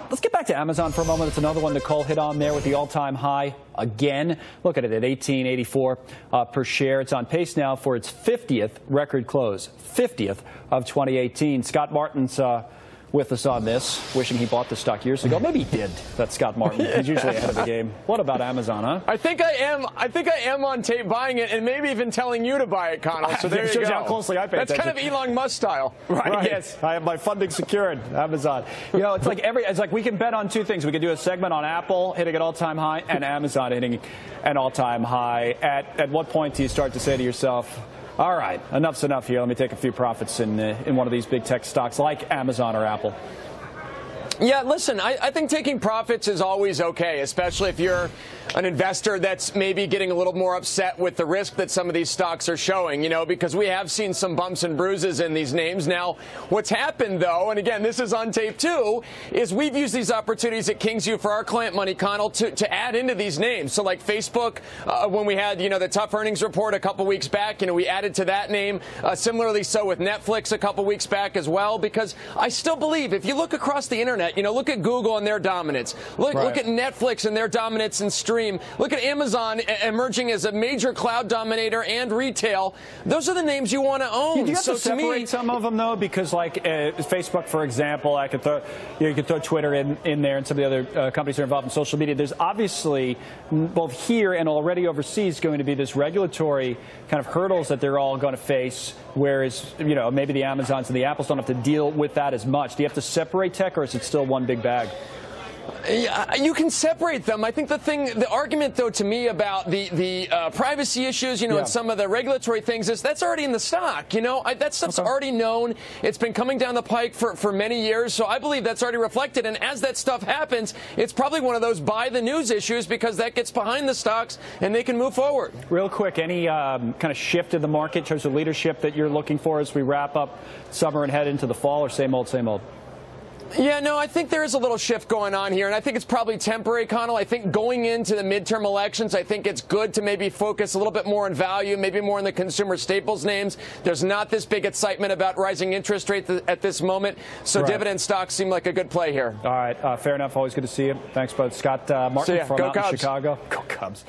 Let's get back to Amazon for a moment. It's another one Nicole hit on there with the all-time high again. Look at it at $18.84 per share. It's on pace now for its 50th record close, 50th of 2018. Scott Martin's with us on this, wishing he bought the stock years ago. Maybe he did. That's Scott Martin. He's usually ahead of the game. What about Amazon, huh? I think I am on tape buying it, and maybe even telling you to buy it, Connell. So there you go. Shows how closely I pay That's attention. kind of Elon Musk style. Right. Yes. I have my funding secured. Amazon. You know, it's like we can bet on two things. We could do a segment on Apple hitting an all-time high and Amazon hitting an all-time high. At what point do you start to say to yourself, all right, enough's enough here. Let me take a few profits in one of these big tech stocks like Amazon or Apple? Yeah, listen, I think taking profits is always okay, especially if you're an investor that's maybe getting a little more upset with the risk that some of these stocks are showing, you know, because we have seen some bumps and bruises in these names. Now, what's happened, though, and again, this is on tape, too, is we've used these opportunities at Kingsview for our client money, Connell, to add into these names. So like Facebook, when we had, you know, the tough earnings report a couple weeks back, you know, we added to that name. Similarly so with Netflix a couple weeks back as well, because I still believe if you look across the internet, you know, look at Google and their dominance. Look at Netflix and their dominance in stream. Look at Amazon emerging as a major cloud dominator and retail. Those are the names you want to own. Do you have to separate some of them, though? Because, like, Facebook, for example, I could throw, you could throw Twitter in there and some of the other companies that are involved in social media. There's obviously, both here and already overseas, going to be this regulatory kind of hurdles that they're all going to face, whereas, you know, maybe the Amazons and the Apples don't have to deal with that as much. Do you have to separate tech, or is it still one big bag? Yeah, you can separate them. I think the argument, though, to me about the privacy issues, you know, and some of the regulatory things is that's already in the stock. You know, that stuff's already known. It's been coming down the pike for many years. So I believe that's already reflected. And as that stuff happens, it's probably one of those buy the news issues, because that gets behind the stocks and they can move forward. Real quick, any kind of shift in the market in terms of leadership that you're looking for as we wrap up summer and head into the fall, or same old, same old? Yeah, no, I think there is a little shift going on here, and I think it's probably temporary, Connell. I think going into the midterm elections, I think it's good to maybe focus a little bit more on value, maybe more on the consumer staples names. There's not this big excitement about rising interest rates at this moment, so dividend stocks seem like a good play here. All right, fair enough. Always good to see you. Thanks, both. Scott Martin from out in Chicago. Go Cubs.